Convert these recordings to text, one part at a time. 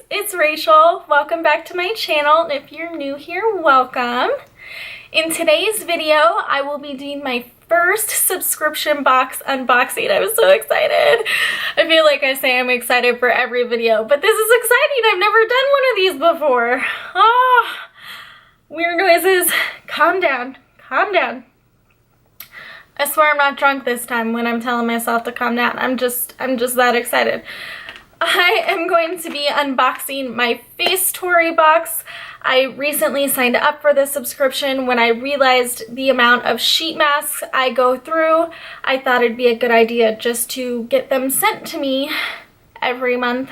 it's Rachel. Welcome back to my channel, and if you're new here, welcome. In today's video, I will be doing my first subscription box unboxing. I'm so excited. I feel like I say I'm excited for every video, but this is exciting. I've never done one of these before. Oh, weird noises. Calm down, calm down. I swear I'm not drunk this time when I'm telling myself to calm down. I'm just that excited. I am going to be unboxing my Facetory box. I recently signed up for the subscription when I realized the amount of sheet masks I go through. I thought it'd be a good idea just to get them sent to me every month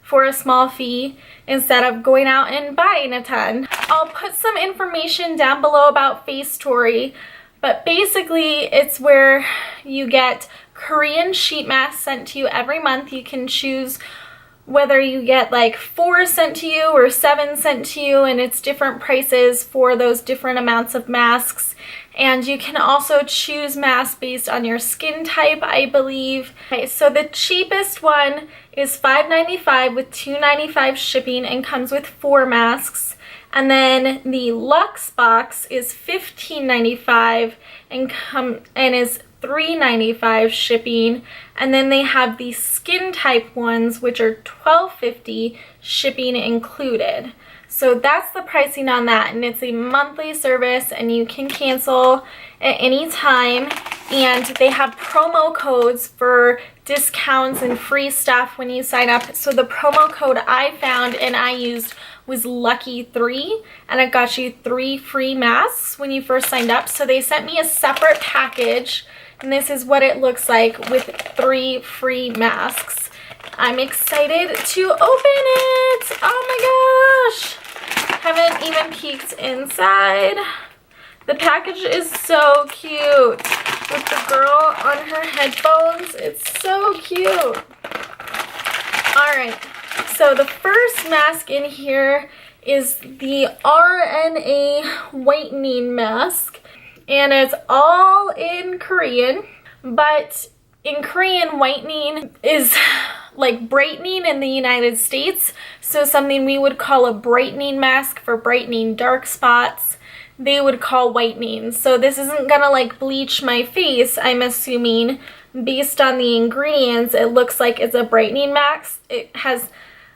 for a small fee instead of going out and buying a ton. I'll put some information down below about Facetory, but basically it's where you get Korean sheet masks sent to you every month. You can choose whether you get like 4 sent to you or 7 sent to you, and it's different prices for those different amounts of masks. And you can also choose masks based on your skin type, I believe. Okay, so the cheapest one is $5.95 with $2.95 shipping and comes with 4 masks. And then the Luxe box is $15.95 and is $3.95 shipping. And then they have the skin type ones, which are $12.50 shipping included. So that's the pricing on that, and it's a monthly service and you can cancel at any time. And they have promo codes for discounts and free stuff when you sign up. So the promo code I found and I used was Lucky3, and it got you 3 free masks when you first signed up. So they sent me a separate package, and this is what it looks like with 3 free masks. I'm excited to open it. Oh my gosh. Haven't even peeked inside. The package is so cute with the girl on her headphones. It's so cute. Alright, so the first mask in here is the RNA whitening mask, and it's all in Korean, but in Korean, whitening is like brightening in the United States, so something we would call a brightening mask for brightening dark spots, they would call whitening. So this isn't gonna like bleach my face, I'm assuming. Based on the ingredients, it looks like it's a brightening mask. It has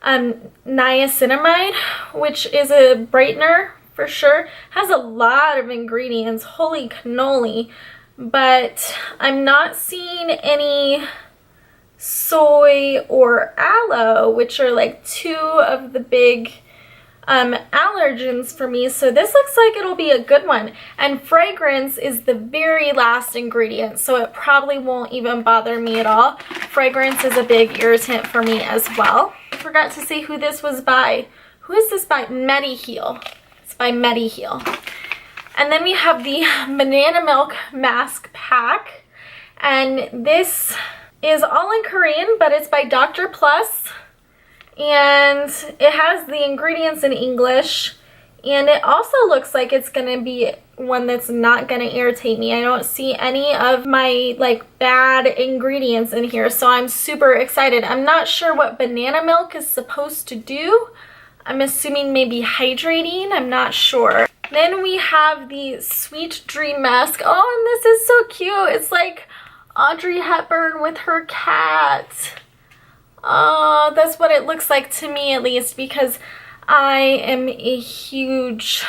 niacinamide, which is a brightener for sure. Has a lot of ingredients, holy cannoli. But I'm not seeing any soy or aloe, which are like 2 of the big allergens for me. So this looks like it'll be a good one. And fragrance is the very last ingredient, so it probably won't even bother me at all. Fragrance is a big irritant for me as well. I forgot to say who this was by. Who is this by? Mediheal. It's by Mediheal. And then we have the banana milk mask pack, and this is all in Korean, but it's by Dr. Plus, and it has the ingredients in English, and it also looks like it's gonna be one that's not gonna irritate me. I don't see any of my like bad ingredients in here, so I'm super excited. I'm not sure what banana milk is supposed to do. I'm assuming maybe hydrating, I'm not sure. Then we have the Sweet Dream mask. Oh, and this is so cute. It's like Audrey Hepburn with her cat. Oh, that's what it looks like to me, at least, because I am a huge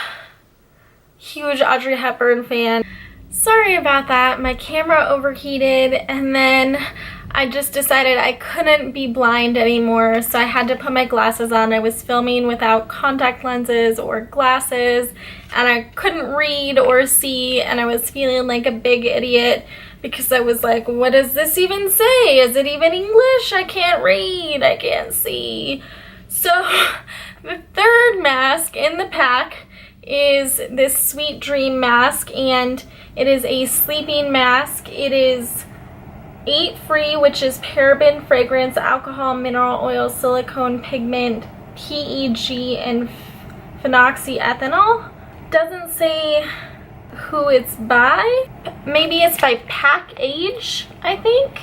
Audrey Hepburn fan. Sorry about that. My camera overheated, and then I just decided I couldn't be blind anymore, so I had to put my glasses on. I was filming without contact lenses or glasses, and I couldn't read or see, and I was feeling like a big idiot because I was like, what does this even say? Is it even English? I can't read, I can't see. So the third mask in the pack is this Sweet Dream mask, and it is a sleeping mask. It is 8 free, which is paraben, fragrance, alcohol, mineral oil, silicone, pigment, PEG, and phenoxyethanol. Doesn't say who it's by. Maybe it's by Pack Age, I think.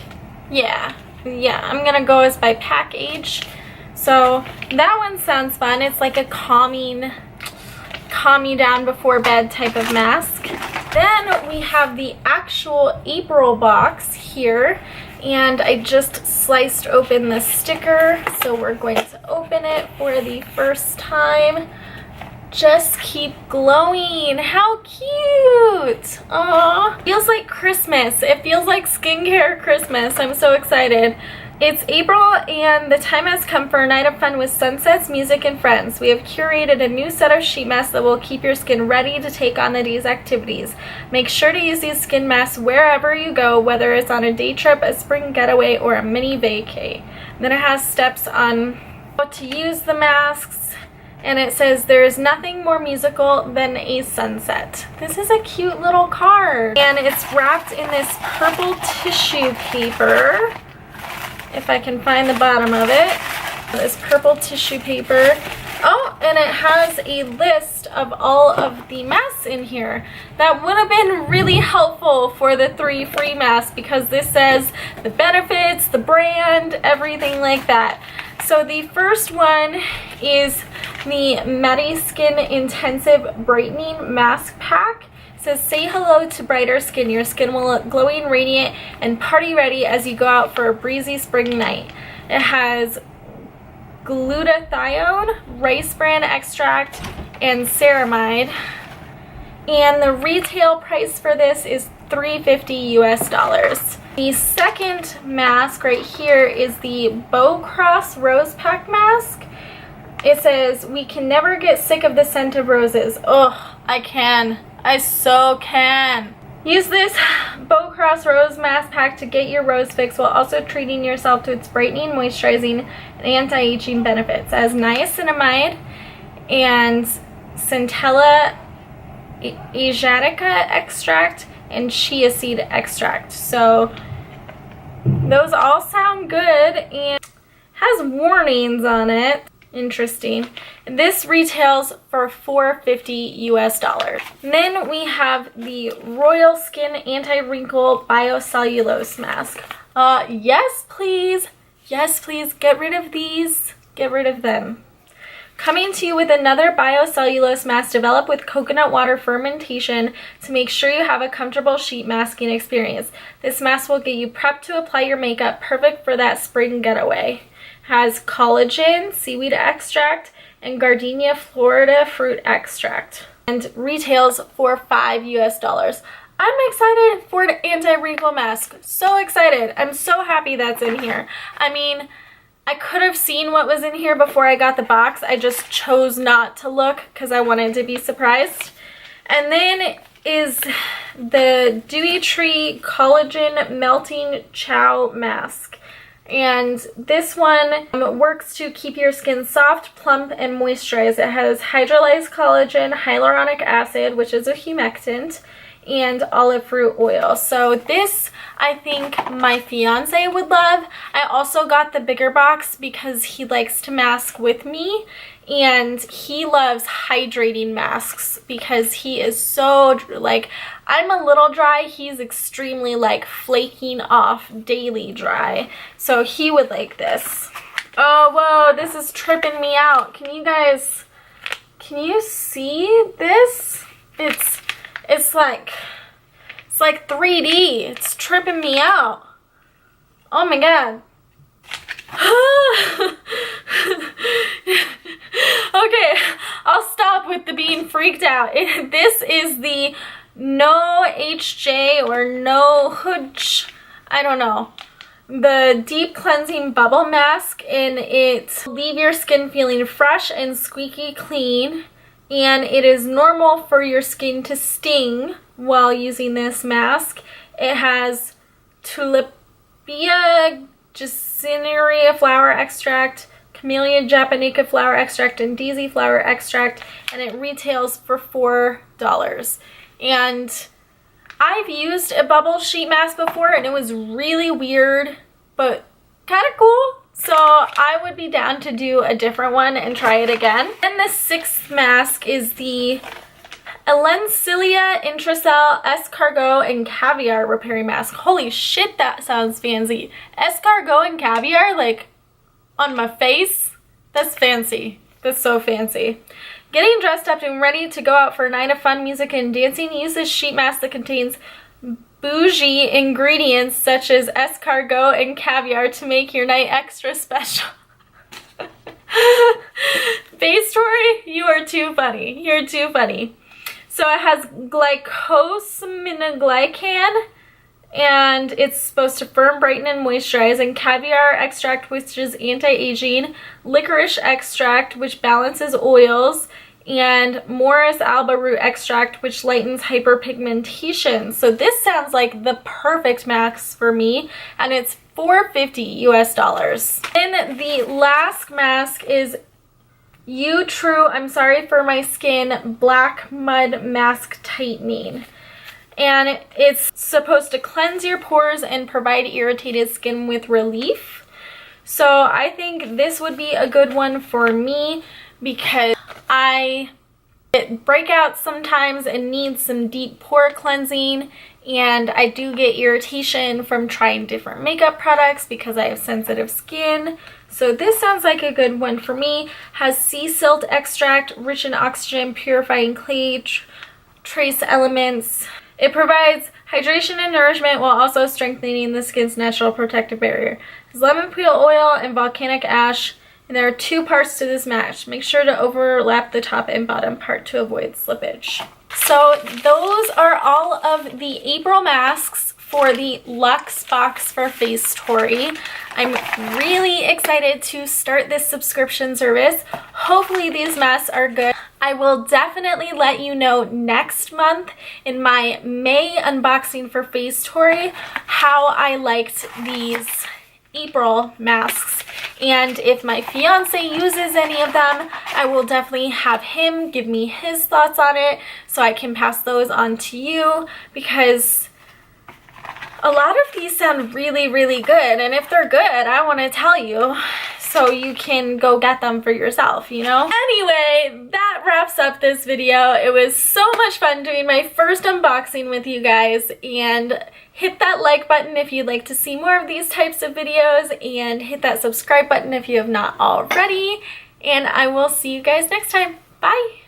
Yeah, I'm gonna go as by Pack Age. So That one sounds fun. It's like a calm you down before bed type of mask. Then we have the actual April box here, and I just sliced open the sticker, so we're going to open it for the first time. Just keep glowing. How cute! Aww. Feels like Christmas. It feels like skincare Christmas. I'm so excited. It's April and the time has come for a night of fun with sunsets, music, and friends. We have curated a new set of sheet masks that will keep your skin ready to take on the day's activities. Make sure to use these skin masks wherever you go, whether it's on a day trip, a spring getaway, or a mini vacay. Then it has steps on how to use the masks, and it says there is nothing more musical than a sunset. This is a cute little card, and it's wrapped in this purple tissue paper. If I can find the bottom of it, this purple tissue paper. Oh, and it has a list of all of the masks in here. That would have been really helpful for the 3 free masks because this says the benefits, the brand, everything like that. So the first one is the Medi Skin Intensive Brightening Mask Pack. Says, say hello to brighter skin. Your skin will look glowing, radiant, and party ready as you go out for a breezy spring night. It has glutathione, rice bran extract, and ceramide. And the retail price for this is $3.50 US. The second mask right here is the Bow Cross Rose Pack Mask. It says, we can never get sick of the scent of roses. Oh, I can. I so can. Use this Bow Cross Rose Mask Pack to get your rose fix while also treating yourself to its brightening, moisturizing, and anti-aging benefits. It has niacinamide and Centella asiatica extract and chia seed extract. So those all sound good and has warnings on it. Interesting. This retails for $4.50 US. Then we have the Royal Skin Anti-Wrinkle Biocellulose Mask. Yes, please. Yes, please. Get rid of these. Get rid of them. Coming to you with another biocellulose mask developed with coconut water fermentation to make sure you have a comfortable sheet masking experience. This mask will get you prepped to apply your makeup, perfect for that spring getaway. Has collagen, seaweed extract, and gardenia Florida fruit extract. And retails for $5 US. I'm excited for the anti-wrinkle mask. So excited. I'm so happy that's in here. I mean, I could have seen what was in here before I got the box. I just chose not to look because I wanted to be surprised. And then is the Dewy Tree Collagen Melting Chow Mask. And this one works to keep your skin soft, plump, and moisturized. It has hydrolyzed collagen, hyaluronic acid, which is a humectant, and olive fruit oil. So this, I think my fiance would love. I also got the bigger box because he likes to mask with me, and he loves hydrating masks because he is so, like, I'm a little dry, he's extremely, like, flaking off daily dry. So he would like this. Oh, whoa, this is tripping me out. Can you see this? It's like 3D. It's tripping me out. Oh my god. Okay, I'll stop with the being freaked out. This is the No HJ or No Hooch, I don't know. The Deep Cleansing Bubble Mask, and it leave your skin feeling fresh and squeaky clean. And it is normal for your skin to sting while using this mask. It has Tulipia Gentineria flower extract, Camellia japonica flower extract, and daisy flower extract, and it retails for $4. And I've used a bubble sheet mask before, and it was really weird, but kind of cool. So I would be down to do a different one and try it again. And the sixth mask is the Elencilia Intracell Escargot and Caviar Repairing Mask. Holy shit, that sounds fancy. Escargot and caviar, like, on my face? That's fancy. That's so fancy. Getting dressed up and ready to go out for a night of fun, music, and dancing. Use this sheet mask that contains bougie ingredients such as escargot and caviar to make your night extra special. Facetory, you are too funny. You're too funny. So it has glycosaminoglycan, and it's supposed to firm, brighten, and moisturize, and caviar extract, which is anti-aging, licorice extract, which balances oils, and Morris alba root extract, which lightens hyperpigmentation. So this sounds like the perfect mask for me, and it's $4.50 US. And the last mask is True I'm Sorry for My Skin Black Mud Mask Tightening. And it's supposed to cleanse your pores and provide irritated skin with relief. So I think this would be a good one for me because I get breakouts sometimes and need some deep pore cleansing, and I do get irritation from trying different makeup products because I have sensitive skin. So this sounds like a good one for me. Has sea silt extract, rich in oxygen, purifying clay, trace elements. It provides hydration and nourishment while also strengthening the skin's natural protective barrier. It has lemon peel oil and volcanic ash, and there are 2 parts to this mask. Make sure to overlap the top and bottom part to avoid slippage. So those are all of the April masks for the Luxe box for Facetory. I'm really excited to start this subscription service. Hopefully these masks are good. I will definitely let you know next month in my May unboxing for Facetory how I liked these April masks, and if my fiance uses any of them, I will definitely have him give me his thoughts on it so I can pass those on to you, because a lot of these sound really, really good, and if they're good, I want to tell you so you can go get them for yourself, you know? Anyway, that wraps up this video. It was so much fun doing my first unboxing with you guys, and hit that like button if you'd like to see more of these types of videos, and hit that subscribe button if you have not already, and I will see you guys next time. Bye!